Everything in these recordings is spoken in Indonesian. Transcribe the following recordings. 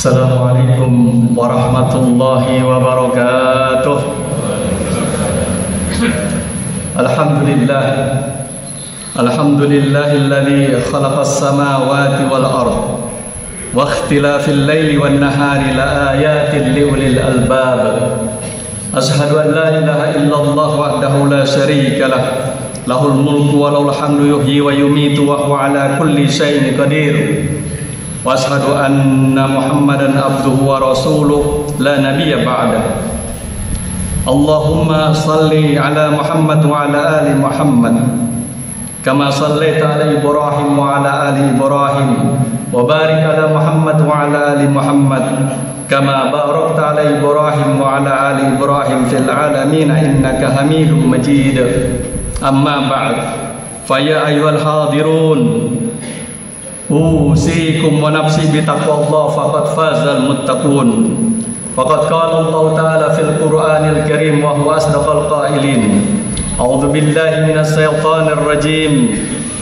Assalamualaikum warahmatullahi wabarakatuh. Alhamdulillah. Alhamdulillahilladzi khalaqas samawati wal ard wa ikhtilafil laili wan nahari la ayatin liulil albab. Ashhadu an la ilaha illallah wahdahu la syarika lah. Lahul mulku wa lahul hamdu yuhyi wa yumitu wa huwa ala kulli syai'in qadir. Wa ashhadu anna Muhammadan abduhu wa rasuluh la nabiyya ba'dah. Allahumma salli ala Muhammad wa ala ali Muhammad kama sallaita ala Ibrahim wa ala ali Ibrahim wa barik ala Muhammad wa ala ali Muhammad kama barakta ala Ibrahim wa ala ali Ibrahim fil alamin innaka Hamidum Majid. Amma ba'd. Fa ya ayyuhal hadirun, usikum wa nafsi bi taqwallah faqad fazal muttaqun. Faqad qala Allah ta'ala fil Qur'anil Karim wa huwa asdaqal qailin. A'udzu billahi minas syaitonir rajim.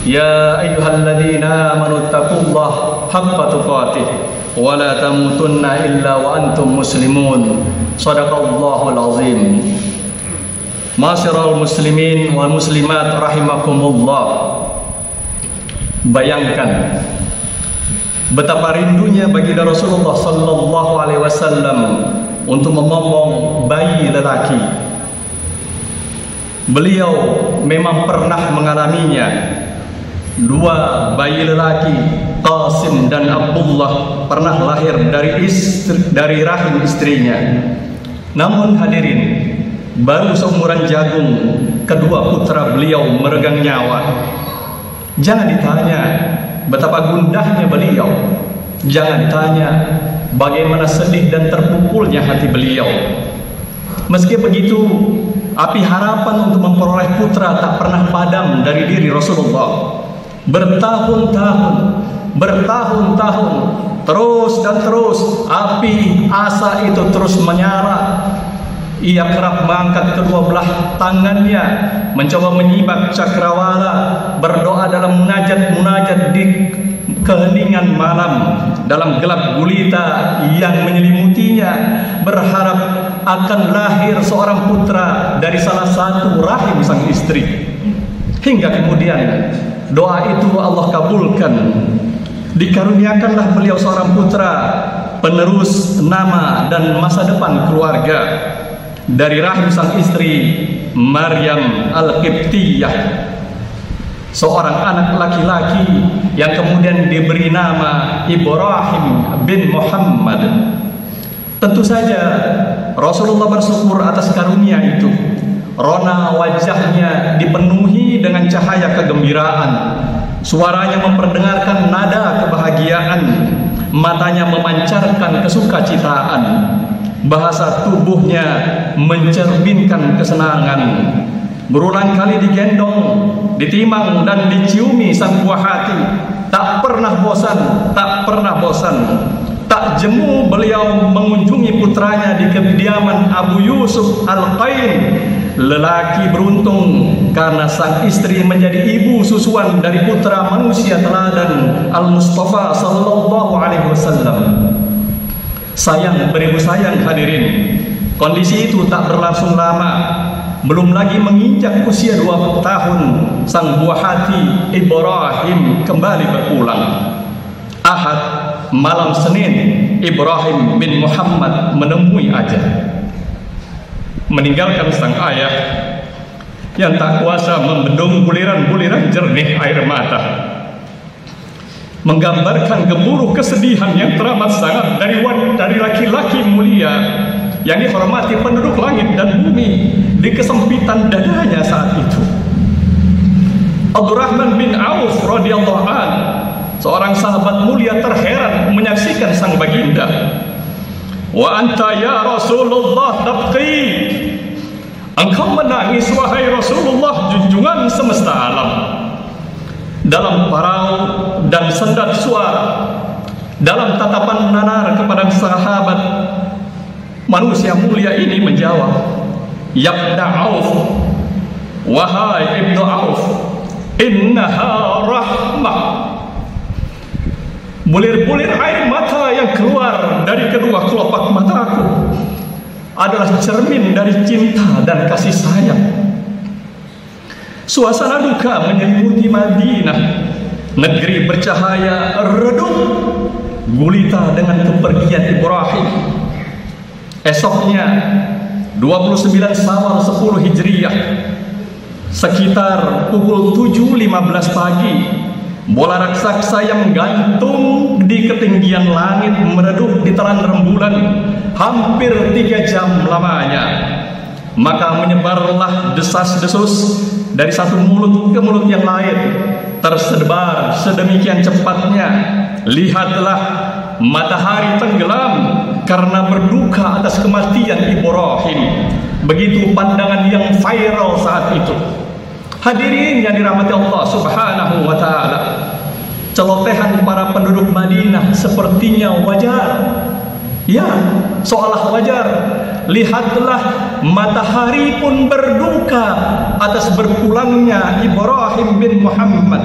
Ya ayyuhalladzina amanu taqullaha haqqa tuqatih wa la tamutunna illa wa antum muslimun. Shadaqallahul azim. Ma'asyiral muslimin wal muslimat rahimakumullah. Bayangkan betapa rindunya baginda Rasulullah sallallahu alaihi wasallam untuk memomong bayi lelaki. Beliau memang pernah mengalaminya. Dua bayi lelaki, Qasim dan Abdullah, pernah lahir dari rahim istrinya. Namun hadirin, baru seumuran jagung kedua putra beliau meregang nyawa. Jangan ditanya betapa gundahnya beliau. Jangan ditanya bagaimana sedih dan terpukulnya hati beliau. Meski begitu, api harapan untuk memperoleh putra tak pernah padam dari diri Rasulullah. Bertahun-tahun, terus dan terus api asa itu terus menyala. Ia kerap mengangkat kedua belah tangannya, mencoba menyimak cakrawala, berdoa dalam munajat di keheningan malam, dalam gelap gulita yang menyelimutinya, berharap akan lahir seorang putra dari salah satu rahim sang istri. Hingga kemudian doa itu Allah kabulkan. Dikaruniakanlah beliau seorang putra, penerus nama dan masa depan keluarga dari rahim sang istri Maryam Al-Qibtiyah, seorang anak laki-laki yang kemudian diberi nama Ibrahim bin Muhammad. Tentu saja Rasulullah bersyukur atas karunia itu. Rona wajahnya dipenuhi dengan cahaya kegembiraan, suaranya memperdengarkan nada kebahagiaan, matanya memancarkan kesukacitaan, bahasa tubuhnya mencerminkan kesenangan. Berulang kali digendong, ditimang dan diciumi sang buah hati. Tak pernah bosan. Tak jemu beliau mengunjungi putranya di kediaman Abu Yusuf Al-Qain, lelaki beruntung karena sang istri menjadi ibu susuan dari putra manusia teladan Al-Mustafa sallallahu alaihi wasallam. Sayang beribu sayang hadirin, kondisi itu tak berlangsung lama. Belum lagi menginjak usia 2 tahun, sang buah hati Ibrahim kembali berpulang. Ahad, malam Senin, Ibrahim bin Muhammad menemui ajal, meninggalkan sang ayah yang tak kuasa membendung buliran-buliran jernih air mata, menggambarkan gemuruh kesedihan yang teramat sangat dari laki-laki mulia yang dihormati penduduk langit dan bumi di kesempitan dadanya saat itu. Abdurrahman bin Auf radhiyallahu an, seorang sahabat mulia, terheran menyaksikan sang baginda. Wa anta ya Rasulullah tabqi, engkau menangis wahai Rasulullah junjungan semesta alam. Dalam parau dan sendat suara, dalam tatapan nanar kepada sahabat, manusia mulia ini menjawab, Yabna Auf, wahai Ibnu Auf, innaha rahmah. Bulir-bulir air mata yang keluar dari kedua kelopak mataku adalah cermin dari cinta dan kasih sayang. Suasana duka menyelimuti Madinah, negeri bercahaya redup gulita dengan kepergian Ibrahim. Esoknya 29 Syawal 10 Hijriah, sekitar pukul 7.15 pagi, bola raksasa yang menggantung di ketinggian langit meredup di telan rembulan hampir 3 jam lamanya. Maka menyebarlah desas-desus dari satu mulut ke mulut yang lain, tersebar sedemikian cepatnya. Lihatlah, matahari tenggelam karena berduka atas kematian Ibrahim. Begitu pandangan yang viral saat itu. Hadirin yang dirahmati Allah Subhanahu wa ta'ala, celotehan para penduduk Madinah sepertinya wajar. Ya, seolah wajar. Lihatlah, matahari pun berduka atas berpulangnya Ibrahim bin Muhammad.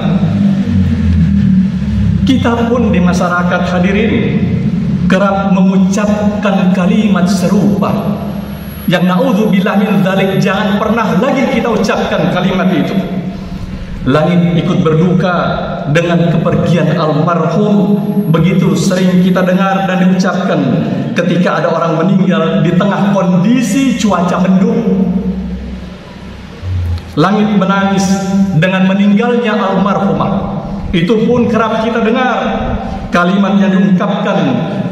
Kita pun di masyarakat, hadirin, kerap mengucapkan kalimat serupa. Yang na'udzubillah min dzalik, jangan pernah lagi kita ucapkan kalimat itu. Langit ikut berduka dengan kepergian almarhum. Begitu sering kita dengar dan diucapkan ketika ada orang meninggal di tengah kondisi cuaca mendung. Langit menangis dengan meninggalnya almarhumah. Itu pun kerap kita dengar kalimat yang diungkapkan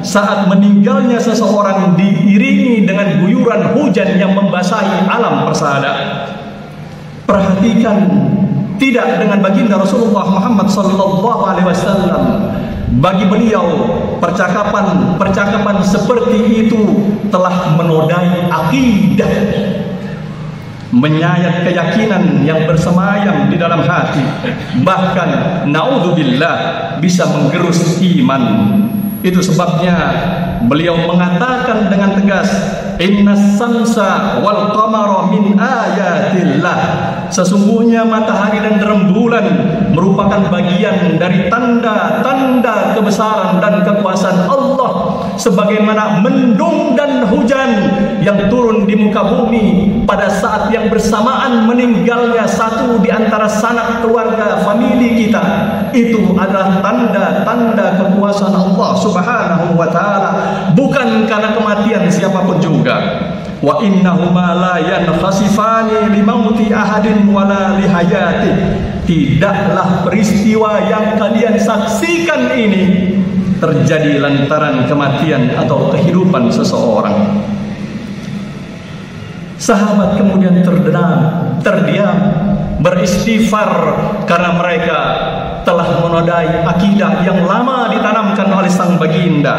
saat meninggalnya seseorang diiringi dengan guyuran hujan yang membasahi alam persada. Perhatikan, tidak dengan baginda Rasulullah Muhammad SAW. Bagi beliau, percakapan seperti itu telah menodai akidah, menyayat keyakinan yang bersemayam di dalam hati, bahkan naudzubillah bisa menggerus iman. Itu sebabnya beliau mengatakan dengan tegas, innas samsa wal qamara min ayatillah. Sesungguhnya matahari dan rembulan merupakan bagian dari tanda-tanda kebesaran dan kekuasaan Allah, sebagaimana mendung dan hujan yang turun di muka bumi pada saat yang bersamaan meninggalnya satu di antara sanak keluarga famili kita. Itu adalah tanda-tanda kekuasaan Allah Subhanahu wa ta'ala, bukan karena kematian siapapun juga. Wa innahuma la yankhasifani limauti ahadin wala lihayati. Tidaklah peristiwa yang kalian saksikan ini terjadi lantaran kematian atau kehidupan seseorang. Sahabat kemudian terdiam, beristighfar karena mereka telah menodai akidah yang lama ditanamkan oleh sang baginda.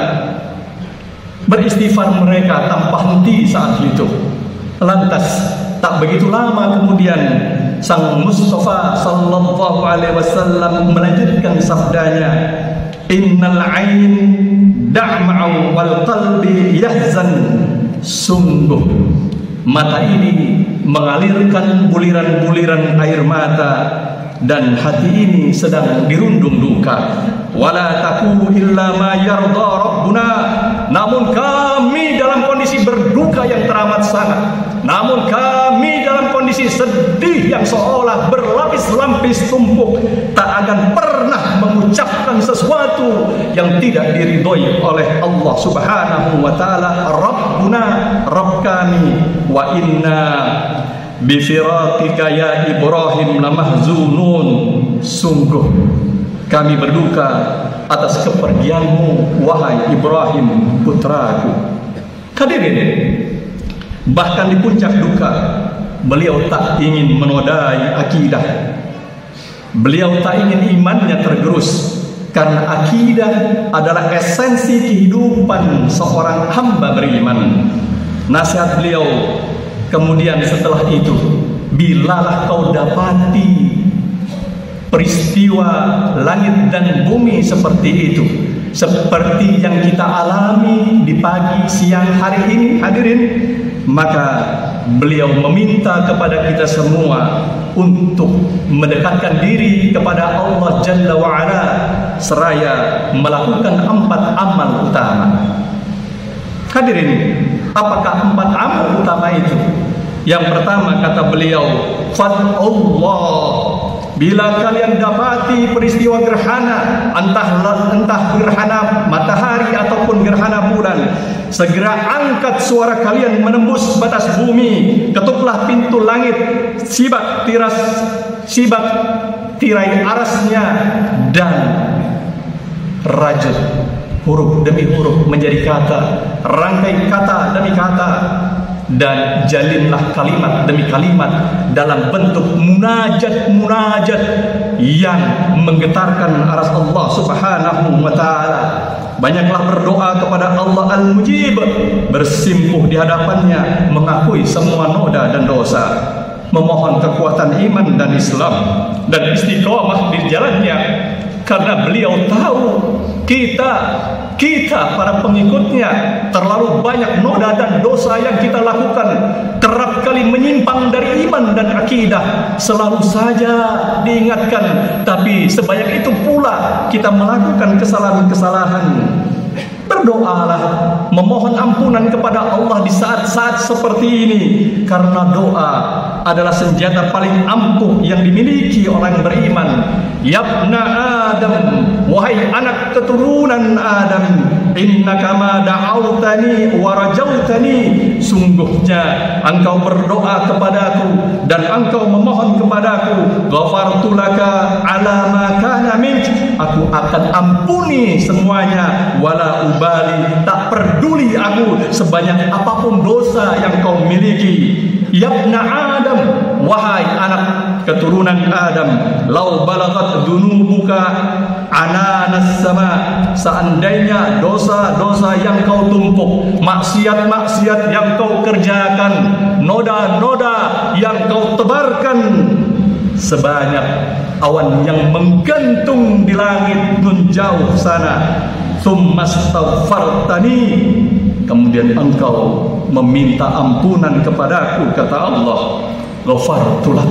Beristighfar mereka tanpa henti saat itu. Lantas tak begitu lama kemudian sang Mustafa sallallahu alaihi wasallam melanjutkan sabdanya, innal ain da'ma'u wal qalbi yahzan. Sungguh mata ini mengalirkan buliran-buliran air mata dan hati ini sedang dirundung duka. Wala taqulu illa ma yarda rabbuna. Namun kami dalam kondisi berduka yang teramat sangat. Namun kami dalam kondisi sedih yang seolah berlapis-lapis tumpuk, tak akan pernah mengucapkan sesuatu yang tidak diridhoi oleh Allah Subhanahu wa ta'ala. Rabbuna, Rabb kami, wa inna bifiraqika ya Ibrahim lamahzunun. Sungguh kami berduka atas kepergianmu wahai Ibrahim putraku. Hadirin, bahkan di puncak duka beliau tak ingin menodai akidah. Beliau tak ingin imannya tergerus, karena akidah adalah esensi kehidupan seorang hamba beriman. Nasihat beliau kemudian setelah itu, bilalah kau dapati peristiwa langit dan bumi seperti itu, seperti yang kita alami di pagi siang hari ini, hadirin, maka beliau meminta kepada kita semua untuk mendekatkan diri kepada Allah Jalla wa'ala seraya melakukan 4 amal utama. Hadirin, apakah 4 amal utama itu? Yang pertama kata beliau, fad'ullah. Bila kalian dapati peristiwa gerhana, entah gerhana matahari ataupun gerhana bulan, segera angkat suara kalian menembus batas bumi, ketuklah pintu langit, sibak tirai arasnya, dan rajut huruf demi huruf menjadi kata, rangkai kata demi kata, dan jalinlah kalimat demi kalimat dalam bentuk munajat yang menggetarkan aras Allah Subhanahu wa ta'ala. Banyaklah berdoa kepada Allah Al-Mujib, bersimpuh di hadapannya, mengakui semua noda dan dosa, memohon kekuatan iman dan Islam dan istiqamah di jalannya, karena beliau tahu kita para pengikutnya terlalu banyak noda dan dosa yang kita lakukan, kerap kali menyimpang dari iman dan akidah. Selalu saja diingatkan, tapi sebanyak itu pula kita melakukan kesalahan-kesalahan. Berdoalah, memohon ampunan kepada Allah di saat-saat seperti ini, karena doa adalah senjata paling ampuh yang dimiliki orang beriman. Yabna Adam, wahai anak keturunan Adam, innaka ma da'autani wa rajautani, sungguhnya engkau berdoa kepadaku dan engkau memohon kepadaku, ghafartu laka ala ma kana mink, aku akan ampuni semuanya, wala ubali, tak peduli aku sebanyak apapun dosa yang kau miliki. Yabna Adam, wahai anak keturunan Adam, lau balagat dunubuka ananas sama, seandainya dosa-dosa yang kau tumpuk, maksiat-maksiat yang kau kerjakan, noda-noda yang kau tebarkan, sebanyak awan yang menggantung di langit nun jauh sana, tsummastaghfartani, kemudian engkau meminta ampunan kepadaku, kata Allah, ghafartulah,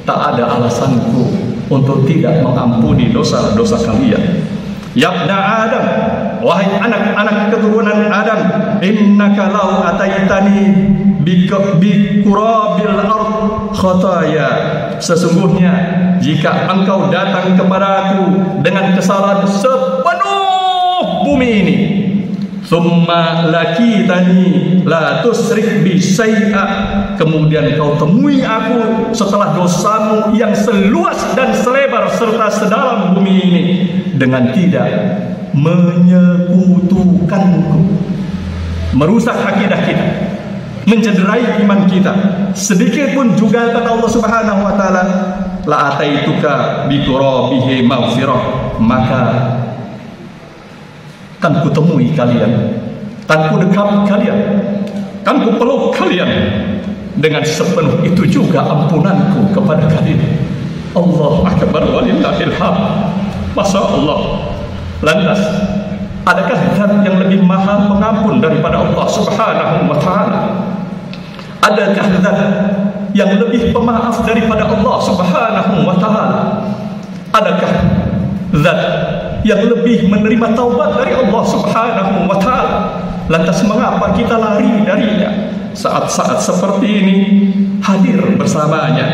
tak ada alasanku untuk tidak mengampuni dosa-dosa kalian. Yabna Adam, wahai anak-anak keturunan Adam, innaka law ataitani bikurabil ard khataya, sesungguhnya jika engkau datang kepadaku dengan kesalahan sepenuh bumi ini, summa lakitani la tusrik bi syai'a, kemudian kau temui aku setelah dosamu yang seluas dan selebar serta sedalam bumi ini dengan tidak menyekutukanku, merusak akidah kita, mencederai iman kita sedikit pun juga, kata Allah Subhanahu wa taala, la ataituka bi qurabihi maghfirah, maka kan kutemui kalian, kan ku dekap kalian, kan ku peluk kalian dengan sepenuh itu juga ampunanku kepada kalian. Allahu akbar walillahil hamd. Masya Allah. Lantas, adakah zat yang lebih maha pengampun daripada Allah Subhanahu wa ta'ala? Adakah zat yang lebih pemaaf daripada Allah Subhanahu wa ta'ala? Adakah zat yang lebih menerima taubat dari Allah Subhanahu wa ta'ala? Lantas mengapa kita lari darinya? Saat-saat seperti ini hadir bersamanya.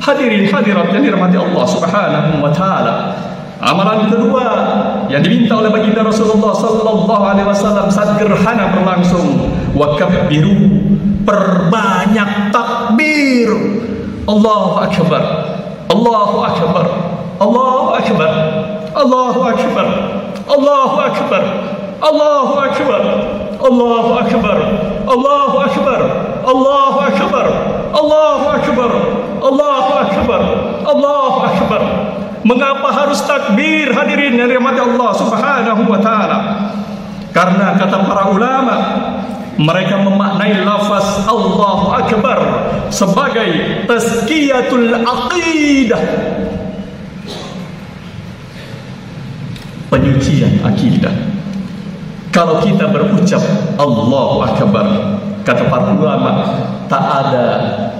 Hadirin hadirat yang dirahmati Allah Subhanahu wa ta'ala, amalan kedua yang diminta oleh baginda Rasulullah sallallahu alaihi wasallam saat gerhana berlangsung, wa kabbiru, perbanyak takbir. Allahu akbar, Allahu akbar, Allahu akbar, Allahu akbar, Allahu akbar, Allahu akbar, Allahu akbar, Allahu akbar, Allahu akbar, Allahu akbar, Allahu akbar, Allahu akbar. Mengapa harus takbir, hadirin yang dirahmati Allah Subhanahu wa ta'ala? Karena kata para ulama, mereka memaknai lafaz Allahu akbar sebagai tazkiyatul aqidah, penyucian akidah. Kalau kita berucap Allahu akbar, kata para ulama, tak ada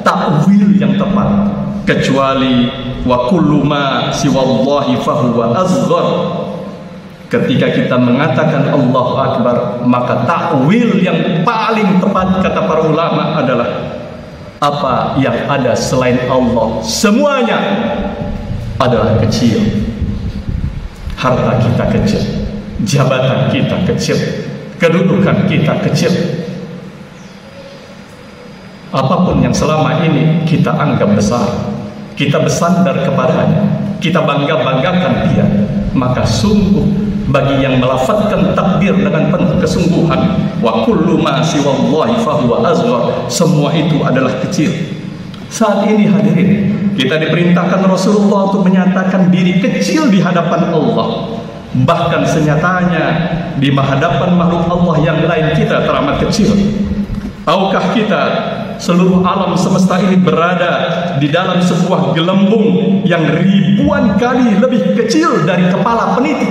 takwil yang tepat kecuali wa kullu ma siwallahi fahuwa asghar. Ketika kita mengatakan Allahu Akbar, maka takwil yang paling tepat kata para ulama adalah apa yang ada selain Allah semuanya adalah kecil. Harta kita kecil, jabatan kita kecil, kedudukan kita kecil. Apapun yang selama ini kita anggap besar, kita bersandar kepadanya, kita bangga-banggakan dia, maka sungguh bagi yang melafadzkan takbir dengan penuh kesungguhan, wa kullu ma siwallahi fahuwa asghar, semua itu adalah kecil. Saat ini hadirin, kita diperintahkan Rasulullah untuk menyatakan diri kecil di hadapan Allah. Bahkan senyatanya di hadapan makhluk Allah yang lain kita teramat kecil. Tahukah kita seluruh alam semesta ini berada di dalam sebuah gelembung yang ribuan kali lebih kecil dari kepala peniti.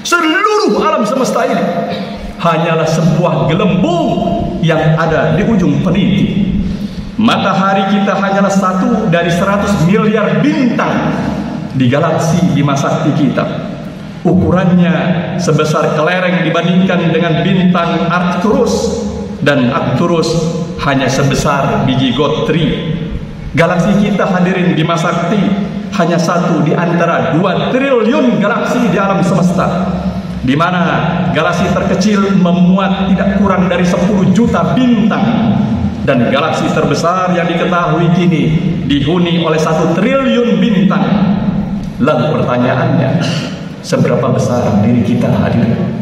Seluruh alam semesta ini hanyalah sebuah gelembung yang ada di ujung peniti. Matahari kita hanyalah satu dari 100 miliar bintang di galaksi Bima Sakti kita. Ukurannya sebesar kelereng dibandingkan dengan bintang Arcturus, dan Arcturus hanya sebesar biji gotri. Galaksi kita hadirin Bima Sakti hanya satu di antara 2 triliun galaksi di alam semesta, di mana galaksi terkecil memuat tidak kurang dari 10 juta bintang, dan galaksi terbesar yang diketahui kini dihuni oleh 1 triliun bintang. Lalu pertanyaannya, seberapa besar diri kita hadirin?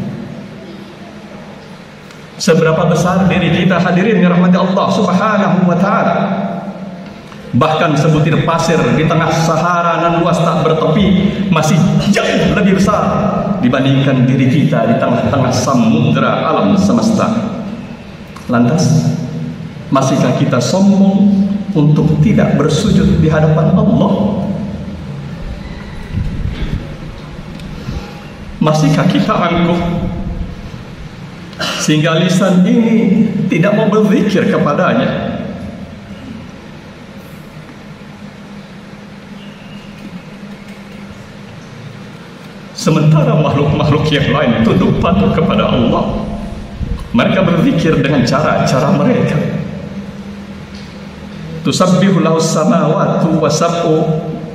Seberapa besar diri kita hadirin yang rahmati Allah Subhanahu wa ta'ala? Bahkan sebutir pasir di tengah Sahara nan luas tak bertepi masih jauh lebih besar dibandingkan diri kita di tengah-tengah samudra alam semesta. Lantas, masihkah kita sombong untuk tidak bersujud di hadapan Allah? Masihkah kita angkuh sehingga lisan ini tidak mau berzikir kepadanya? Sementara makhluk-makhluk yang lain tunduk patuh kepada Allah, mereka berzikir dengan cara-cara mereka. Tusabbihu lahu samawati wa sab'u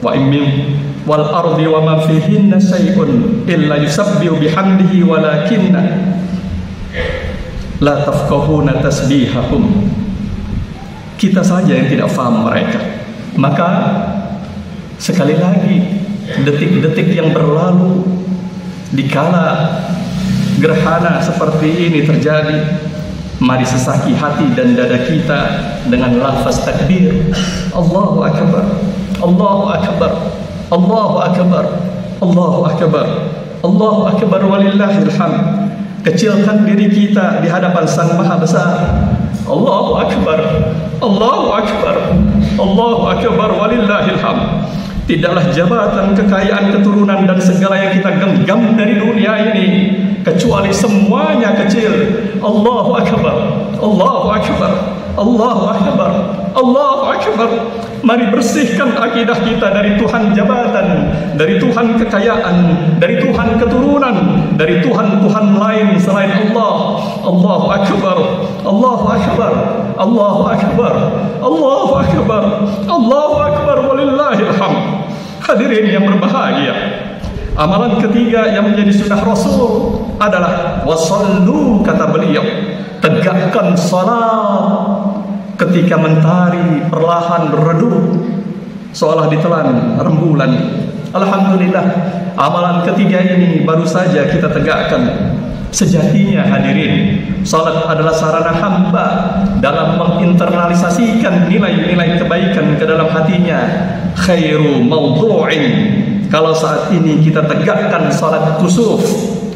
wa immin wal ardi wa ma fihinna syai'un illa yusabbihu bihamdihi walakinna la tafqahuna tasbihahum. Kita saja yang tidak faham mereka. Maka sekali lagi, detik-detik yang berlalu dikala gerhana seperti ini terjadi, mari sesaki hati dan dada kita dengan lafaz takbir, Allahu Akbar, Allahu Akbar, Allahu Akbar, Allahu Akbar, Allahu Akbar walillahil hamd. Kecilkan diri kita di hadapan Sang Maha Besar. Allahu Akbar, Allahu Akbar, Allahu Akbar walillahil hamd. Tidaklah jabatan, kekayaan, keturunan dan segala yang kita genggam dari dunia ini kecuali semuanya kecil. Allahu Akbar, Allahu Akbar, Allahu Akbar, Allahu Akbar. Mari bersihkan akidah kita dari Tuhan jabatan, dari Tuhan kekayaan, dari Tuhan keturunan, dari Tuhan-Tuhan lain selain Allah. Allahu Akbar, Allahu Akbar, Allahu Akbar, Allahu Akbar, Allahu Akbar walillahil hamd. Hadirin yang berbahagia, amalan ketiga yang menjadi sunnah Rasul adalah wasallu, kata beliau, tegakkan salat ketika mentari perlahan redup seolah ditelan rembulan. Alhamdulillah, amalan ketiga ini baru saja kita tegakkan. Sejatinya hadirin, salat adalah sarana hamba dalam menginternalisasikan nilai-nilai kebaikan ke dalam hatinya. Khairu mawdu'in, kalau saat ini kita tegakkan salat kusuf,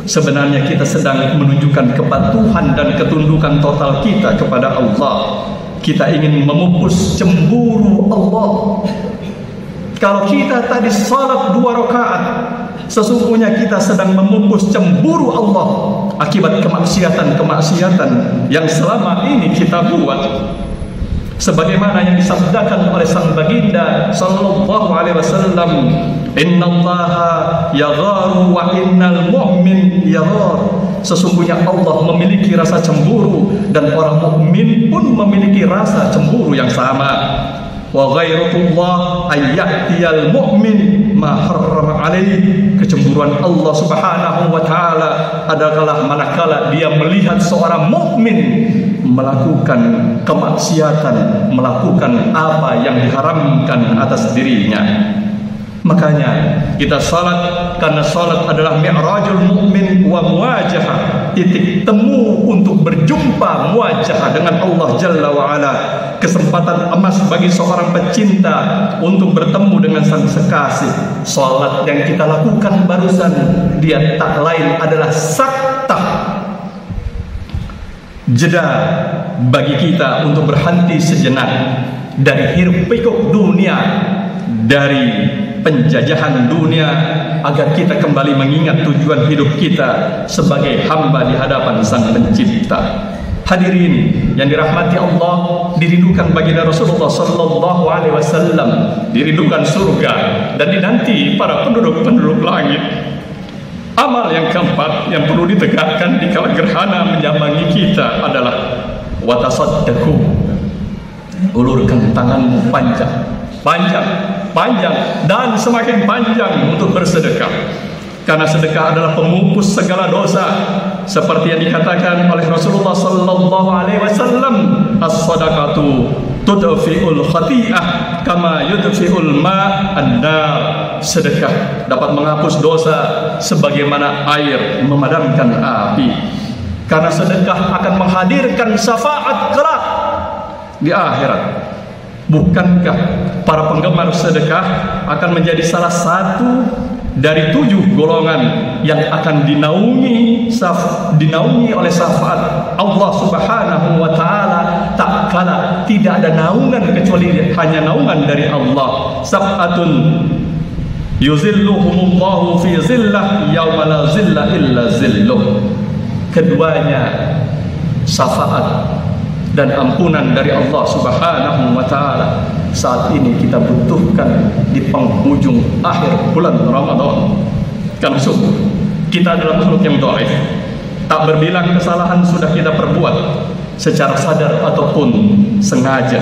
sebenarnya kita sedang menunjukkan kepatuhan dan ketundukan total kita kepada Allah. Kita ingin memupus cemburu Allah. Kalau kita tadi salat 2 rakaat, sesungguhnya kita sedang memupus cemburu Allah akibat kemaksiatan-kemaksiatan yang selama ini kita buat. sebagaimana yang disabdakan oleh sang baginda sallallahu alaihi wasallam, innallaha yagharu wa innal mu'min yaghar. Sesungguhnya Allah memiliki rasa cemburu dan orang mukmin pun memiliki rasa cemburu yang sama. Wa ghairatullah ayyatiyal mu'min ma harrama alaih. Kecemburuan Allah Subhanahu wa taala adalah manakala dia melihat seorang mukmin melakukan kemaksiatan, melakukan apa yang diharamkan atas dirinya. Makanya kita salat, karena salat adalah mi'rajul mukmin wa muwajahah, titik temu untuk berjumpa muwajahah dengan Allah Jalla wa Ala, kesempatan emas bagi seorang pecinta untuk bertemu dengan sang kekasih. Salat yang kita lakukan barusan dia tak lain adalah saktah, jeda bagi kita untuk berhenti sejenak dari hiruk pikuk dunia, dari penjajahan dunia, agar kita kembali mengingat tujuan hidup kita sebagai hamba di hadapan Sang Pencipta. Hadirin yang dirahmati Allah, dirindukan baginda Rasulullah sallallahu alaihi wasallam, dirindukan surga dan dinanti para penduduk-penduduk langit. Amal yang keempat yang perlu ditegakkan di kala gerhana menyambangi kita adalah watasaddaqu. Ulurkan tanganmu panjang, dan semakin panjang untuk bersedekah, karena sedekah adalah pemupus segala dosa, seperti yang dikatakan oleh Rasulullah sallallahu alaihi wasallam, as-sadaqatu tudfi'ul khati'ah kama yudfi'ul ma'an nar. Sedekah dapat menghapus dosa sebagaimana air memadamkan api, karena sedekah akan menghadirkan syafaat kelak di akhirat. Bukankah para penggemar sedekah akan menjadi salah satu dari 7 golongan yang akan dinaungi oleh syafaat Allah Subhanahu wa taala, tak kala tidak ada naungan kecuali hanya naungan dari Allah. Sab'atun yuzilluhumullahu fi zillah yauma la zilla illa zilluh. Keduanya syafaat dan ampunan dari Allah Subhanahu wa taala saat ini kita butuhkan di penghujung akhir bulan Ramadan. Karena sungguh kita adalah makhluk yang dhaif, tak berbilang kesalahan sudah kita perbuat secara sadar ataupun sengaja,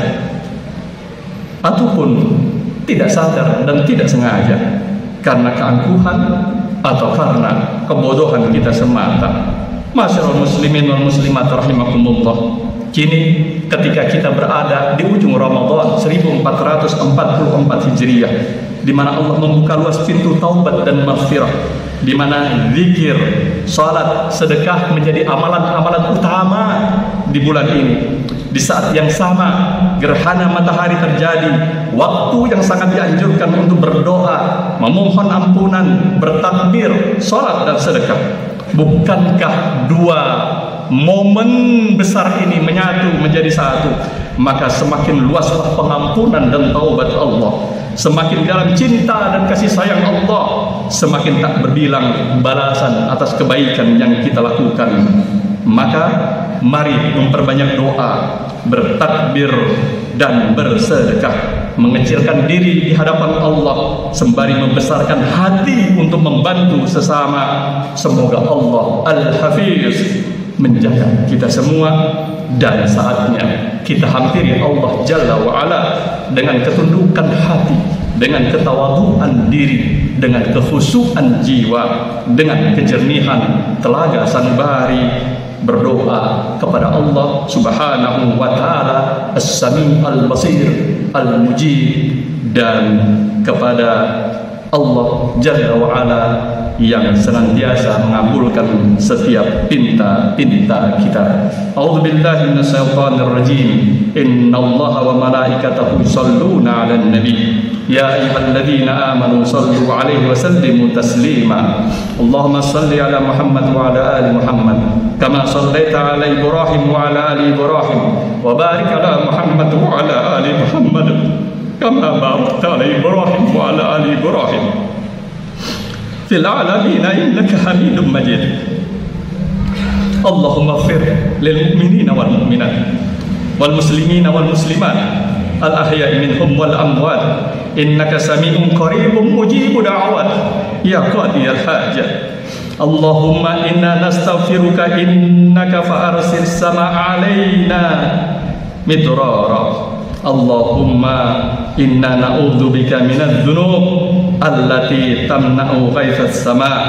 ataupun tidak sadar dan tidak sengaja, karena keangkuhan atau karena kebodohan kita semata. Masyarul muslimin wal muslimat rahimakumullah. Kini ketika kita berada di ujung Ramadan 1444 Hijriah, di mana Allah membuka luas pintu taubat dan maghfirah, di mana zikir, salat, sedekah menjadi amalan-amalan utama di bulan ini. Di saat yang sama gerhana matahari terjadi, waktu yang sangat dianjurkan untuk berdoa, memohon ampunan, bertakbir, salat dan sedekah. Bukankah dua momen besar ini menyatu menjadi satu? Maka semakin luaslah pengampunan dan taubat Allah, semakin dalam cinta dan kasih sayang Allah, semakin tak berbilang balasan atas kebaikan yang kita lakukan. Maka mari memperbanyak doa, bertakbir dan bersedekah, mengecilkan diri di hadapan Allah sembari membesarkan hati untuk membantu sesama. Semoga Allah Al-Hafiz menjaga kita semua, dan saatnya kita hampiri Allah Jalla wa'ala dengan ketundukan hati, dengan ketawaduan diri, dengan kekhusyuan jiwa, dengan kejernihan telaga sanubari, berdoa kepada Allah Subhanahu wa taala As-Sami' Al-Basir Al-Mujib, dan kepada Allah Jalla wa'ala yang senantiasa mengabulkan setiap pinta-pinta kita. A'udzubillahi minasyaitonir rajim. Innallaha wa malaikatahu yusholluna 'alan nabi. Ya ayyuhalladzina amanu shallu 'alaihi wa sallimu taslima. Allahumma shalli 'ala Muhammad wa 'ala ali Muhammad kama shallaita 'ala Ibrahim wa 'ala ali Ibrahim, wa barik 'ala Muhammad wa 'ala ali Muhammad kama barakta 'ala Ibrahim wa 'ala ali Ibrahim fil alamin innaka Hamidum Majid. Allahumma ighfir lil mu'minina wal mu'minat والمسلمين والمسلمات الأحياء منهم والأموات إنك سميع قريب مجيب دعوات يا قاضي الحاجة اللهم إنا نستغفرك إنك فأرسل السماء علينا مدرارا اللهم إنا نعوذ بك من الذنوب التي تمنع غيث السماء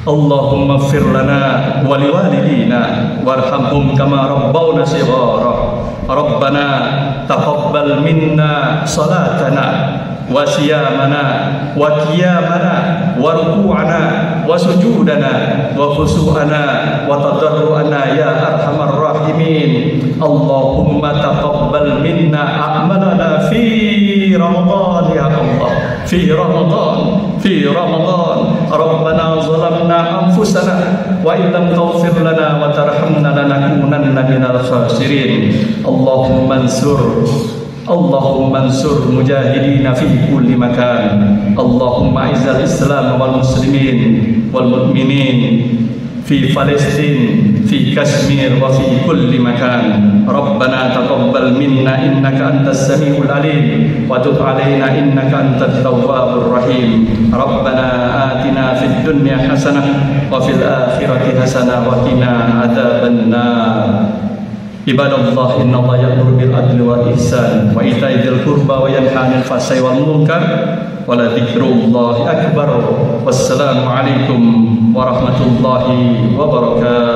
اللهم اغفر لنا ولوالدينا وارحمهم كما ربونا صغارا ربنا تقبل منا صلاتنا وصيامنا وقيامنا وركوعنا وسجودنا وخشوعنا وتضرعنا يا أرحم الراحمين اللهم تقبل منا أعمالنا في رمضان يا الله في رمضان ربنا ظلمنا أنفسنا وإن لم تغفر لنا وترحمنا لنكونن من الخاسرين اللهم انصر مجاهدين في كل مكان اللهم اعز الإسلام والمسلمين والمؤمنين في فلسطين في كشمير وفي كل مكان ربنا تقبل منا إنك أنت السميع العليم وتب علينا إنك أنت التواب الرحيم ربنا آتنا في الدنيا حسنة وفي الآخرة حسنة وقنا عذاب النار عباد الله إن الله يأمر بالعدل والإحسان وإيتاء ذي القربى وينهى عن الفحشاء والمنكر ولذكر الله أكبر والسلام عليكم ورحمة الله وبركاته.